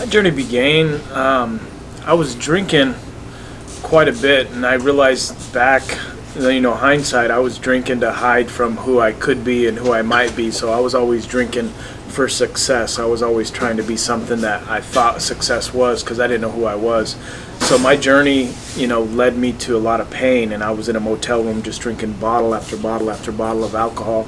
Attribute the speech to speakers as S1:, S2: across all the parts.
S1: journey began, I was drinking quite a bit, and I realized back, hindsight, I was drinking to hide from who I could be and who I might be. So I was always drinking for success. I was always trying to be something that I thought success was because I didn't know who I was. So my journey, led me to a lot of pain, and I was in a motel room just drinking bottle after bottle after bottle of alcohol.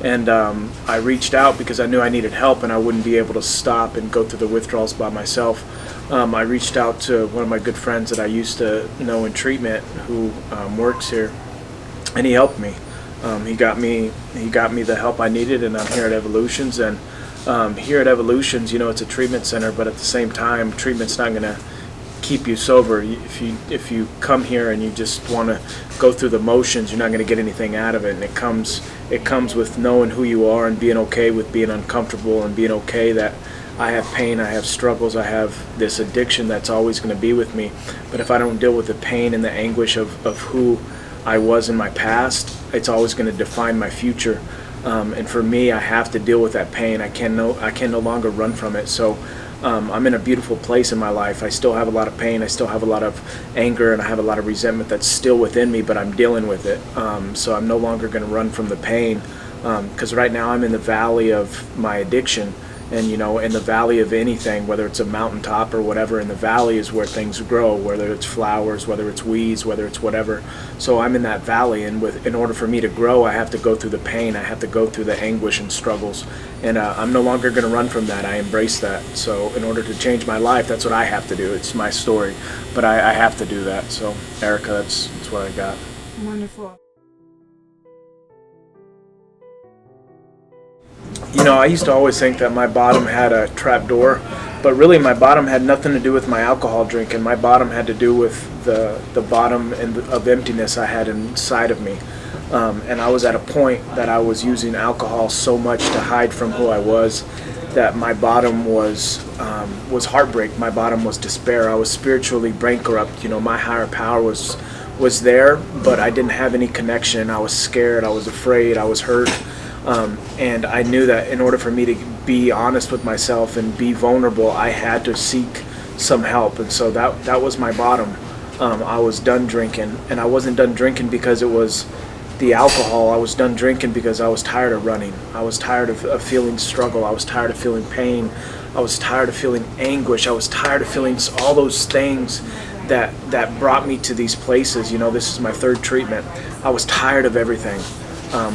S1: And I reached out because I knew I needed help and I wouldn't be able to stop and go through the withdrawals by myself. I reached out to one of my good friends that I used to know in treatment who works here, and he helped me. He got me the help I needed, and I'm here at Evolutions. And here at Evolutions, it's a treatment center, but at the same time, treatment's not going to keep you sober. If you come here and you just want to go through the motions, you're not going to get anything out of it. And it comes with knowing who you are and being okay with being uncomfortable and being okay that I have pain, I have struggles, I have this addiction that's always going to be with me. But if I don't deal with the pain and the anguish of who I was in my past, it's always going to define my future. And for me, I have to deal with that pain. I can no longer run from it. So I'm in a beautiful place in my life. I still have a lot of pain, I still have a lot of anger, and I have a lot of resentment that's still within me, but I'm dealing with it. So I'm no longer going to run from the pain, because right now I'm in the valley of my addiction. And in the valley of anything, whether it's a mountaintop or whatever, in the valley is where things grow, whether it's flowers, whether it's weeds, whether it's whatever. So I'm in that valley, and in order for me to grow, I have to go through the pain, I have to go through the anguish and struggles. And I'm no longer going to run from that. I embrace that. So in order to change my life, that's what I have to do. It's my story, but I have to do that. So Erica, that's what I got.
S2: Wonderful.
S1: I used to always think that my bottom had a trap door, but really my bottom had nothing to do with my alcohol drinking. My bottom had to do with the bottom of emptiness I had inside of me. And I was at a point that I was using alcohol so much to hide from who I was that my bottom was heartbreak. My bottom was despair. I was spiritually bankrupt. My higher power was there, but I didn't have any connection. I was scared. I was afraid. I was hurt. And I knew that in order for me to be honest with myself and be vulnerable, I had to seek some help. And so that was my bottom. I was done drinking, and I wasn't done drinking because it was the alcohol. I was done drinking because I was tired of running. I was tired of feeling struggle. I was tired of feeling pain. I was tired of feeling anguish. I was tired of feeling all those things that brought me to these places. This is my third treatment. I was tired of everything.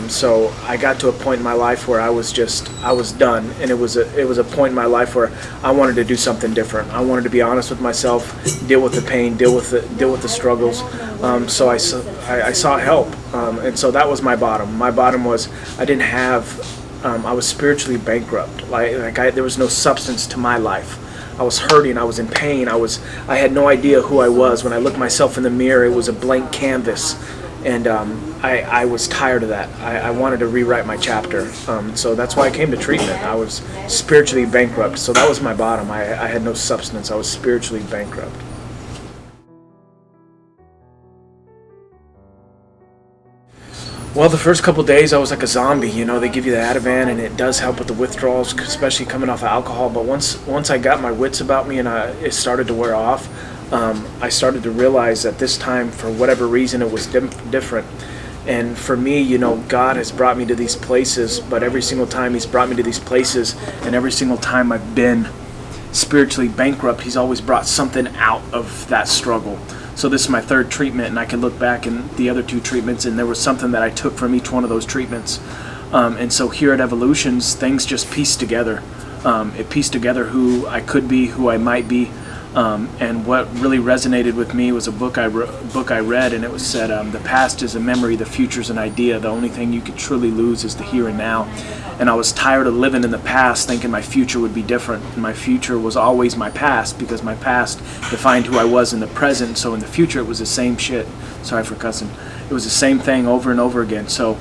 S1: So I got to a point in my life where I was done, and it was a point in my life where I wanted to do something different. I wanted to be honest with myself, deal with the pain, deal with the struggles. So I sought help, and so that was my bottom. My bottom was I was spiritually bankrupt. There was no substance to my life. I was hurting. I was in pain. I had no idea who I was. When I looked myself in the mirror, it was a blank canvas. And I was tired of that. I wanted to rewrite my chapter. So that's why I came to treatment. I was spiritually bankrupt. So that was my bottom. I had no substance. I was spiritually bankrupt. Well, the first couple of days I was like a zombie. They give you the Ativan, and it does help with the withdrawals, especially coming off of alcohol. But once I got my wits about me and it started to wear off, I started to realize that this time, for whatever reason, it was different. And for me, God has brought me to these places, but every single time He's brought me to these places, and every single time I've been spiritually bankrupt, He's always brought something out of that struggle. So this is my third treatment, and I can look back in the other two treatments, and there was something that I took from each one of those treatments. And so here at Evolutions, things just pieced together. It pieced together who I could be, who I might be. And what really resonated with me was a book I read, and it said, the past is a memory, the future is an idea. The only thing you can truly lose is the here and now. And I was tired of living in the past thinking my future would be different. And my future was always my past, because my past defined who I was in the present. So in the future it was the same shit. Sorry for cussing. It was the same thing over and over again. So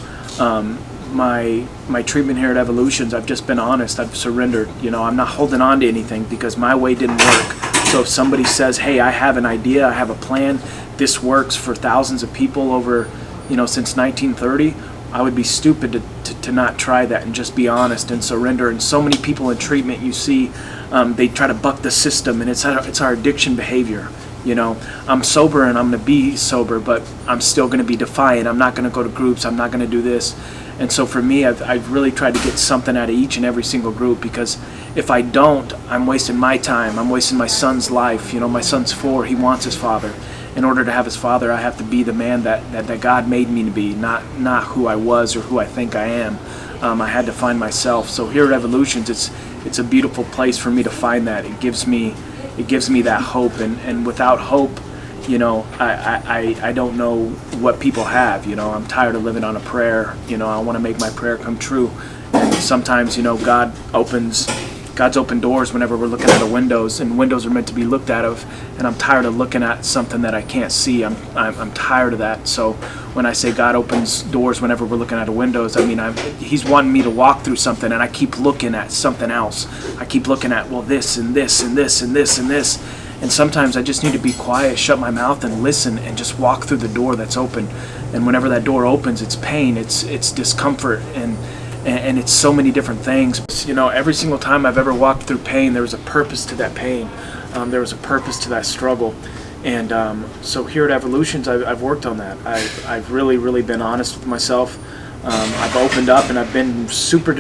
S1: my treatment here at Evolutions, I've just been honest. I've surrendered. I'm not holding on to anything because my way didn't work. So if somebody says, hey, I have an idea, I have a plan, this works for thousands of people over, since 1930, I would be stupid to not try that and just be honest and surrender. And so many people in treatment you see they try to buck the system, and it's our addiction behavior. I'm sober and I'm going to be sober, but I'm still going to be defiant. I'm not going to go to groups. I'm not going to do this. And so for me, I've really tried to get something out of each and every single group, because if I don't, I'm wasting my time. I'm wasting my son's life. My son's 4. He wants his father. In order to have his father, I have to be the man that God made me to be, not who I was or who I think I am. I had to find myself. So here at Evolutions, it's a beautiful place for me to find that. It gives me that hope, and without hope, I don't know what people have. I'm tired of living on a prayer. I want to make my prayer come true. And sometimes, God's open doors whenever we're looking out of windows, and windows are meant to be looked out of. And I'm tired of looking at something that I can't see. I'm tired of that. So when I say God opens doors whenever we're looking out of windows, I mean He's wanting me to walk through something, and I keep looking at something else. I keep looking at, well, this and this and this and this and this. And sometimes I just need to be quiet, shut my mouth, and listen, and just walk through the door that's open. And whenever that door opens, it's pain, it's discomfort, and it's so many different things. Every single time I've ever walked through pain, there was a purpose to that pain. There was a purpose to that struggle. And so here at Evolutions, I've worked on that. I've really, really been honest with myself. I've opened up, and I've been super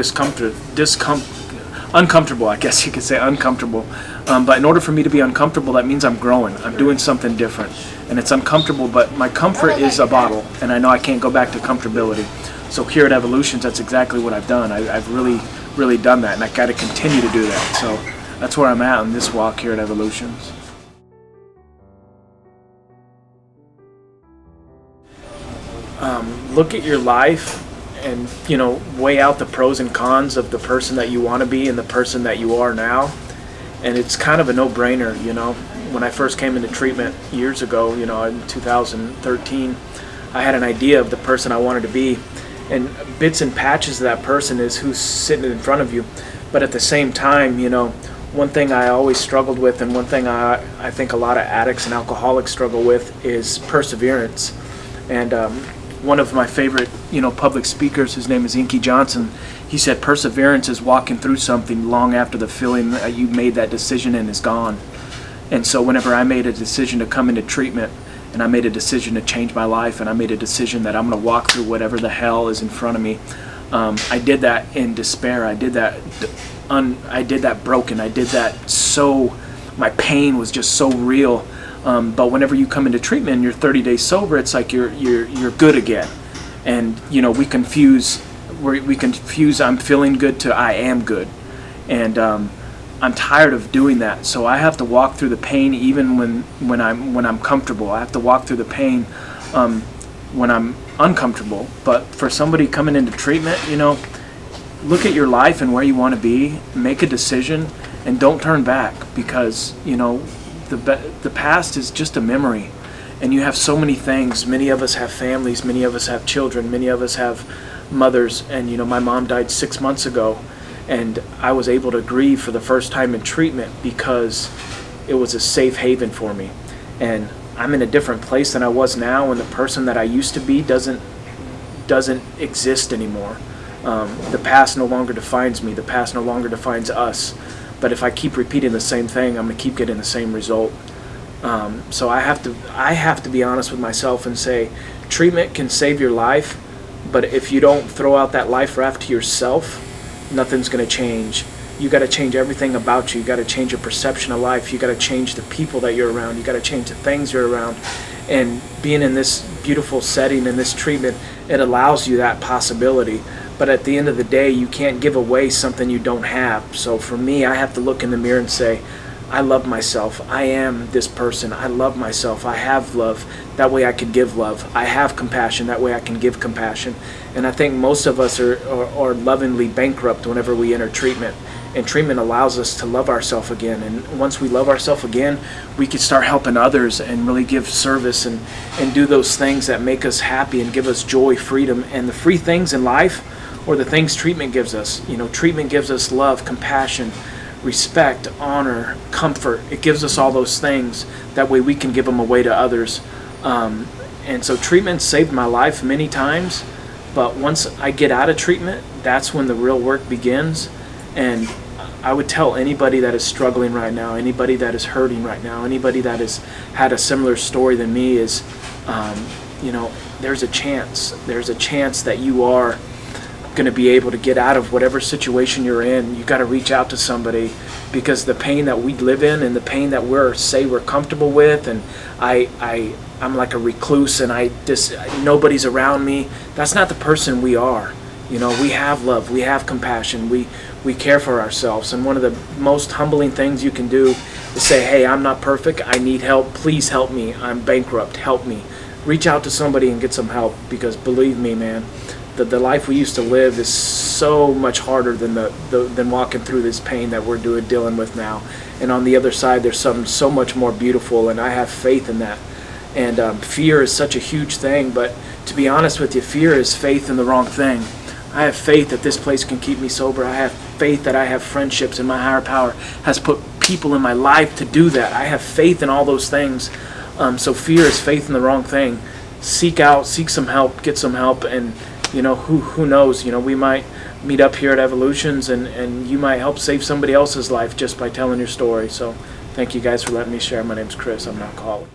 S1: uncomfortable, I guess you could say, uncomfortable. But in order for me to be uncomfortable, that means I'm growing. I'm doing something different. And it's uncomfortable, but my comfort is a bottle, and I know I can't go back to comfortability. So here at Evolutions, that's exactly what I've done. I've really, really done that, and I got to continue to do that. So that's where I'm at in this walk here at Evolutions. Look at your life and, weigh out the pros and cons of the person that you want to be and the person that you are now. And it's kind of a no-brainer, When I first came into treatment years ago, in 2013, I had an idea of the person I wanted to be. And bits and patches of that person is who's sitting in front of you. But at the same time, one thing I always struggled with, and one thing I think a lot of addicts and alcoholics struggle with, is perseverance. And one of my favorite, public speakers, his name is Inky Johnson, he said perseverance is walking through something long after the feeling that you made that decision and is gone. And so whenever I made a decision to come into treatment, and I made a decision to change my life, and I made a decision that I'm going to walk through whatever the hell is in front of me, I did that in despair. I did that broken. I did that so, my pain was just so real. But whenever you come into treatment and you're 30 days sober, it's like you're good again. And we confuse I'm feeling good to I am good. And I'm tired of doing that. So I have to walk through the pain even when I'm comfortable. I have to walk through the pain when I'm uncomfortable. But for somebody coming into treatment, look at your life and where you want to be, make a decision, and don't turn back, because the past is just a memory, and you have so many things. Many of us have families, many of us have children, many of us have mothers, and my mom died 6 months ago, and I was able to grieve for the first time in treatment because it was a safe haven for me. And I'm in a different place than I was now, and the person that I used to be doesn't exist anymore. The past no longer defines me. The past no longer defines us. But if I keep repeating the same thing, I'm going to keep getting the same result. So I have to be honest with myself and say, treatment can save your life, but if you don't throw out that life raft to yourself, nothing's going to change. You got to change everything about you. You got to change your perception of life. You got to change the people that you're around. You got to change the things you're around. And being in this beautiful setting, in this treatment, it allows you that possibility. But at the end of the day, you can't give away something you don't have. So for me, I have to look in the mirror and say, I love myself. I am this person. I love myself. I have love. That way I can give love. I have compassion. That way I can give compassion. And I think most of us are lovingly bankrupt whenever we enter treatment. And treatment allows us to love ourselves again. And once we love ourselves again, we can start helping others and really give service and do those things that make us happy and give us joy, freedom, and the free things in life, or the things treatment gives us. Treatment gives us love, compassion, respect, honor, comfort. It gives us all those things. That way we can give them away to others. And so treatment saved my life many times. But once I get out of treatment, that's when the real work begins. And I would tell anybody that is struggling right now, anybody that is hurting right now, anybody that has had a similar story than me is, there's a chance. There's a chance that you are going to be able to get out of whatever situation you're in. You got to reach out to somebody, because the pain that we live in and the pain that we're comfortable with, and I'm like a recluse and nobody's around me. That's not the person we are. We have love, we have compassion, we care for ourselves. And one of the most humbling things you can do is say, hey, I'm not perfect, I need help, please help me, I'm bankrupt, help me. Reach out to somebody and get some help, because believe me, man, the life we used to live is so much harder than walking through this pain that we're dealing with now. And on the other side, there's something so much more beautiful, and I have faith in that. And fear is such a huge thing, but to be honest with you, fear is faith in the wrong thing. I have faith that this place can keep me sober. I have faith that I have friendships, and my higher power has put people in my life to do that. I have faith in all those things. So fear is faith in the wrong thing. Seek some help, get some help, and who knows? We might meet up here at Evolutions, and you might help save somebody else's life just by telling your story. So thank you guys for letting me share. My name's Chris. I'm an alcoholic.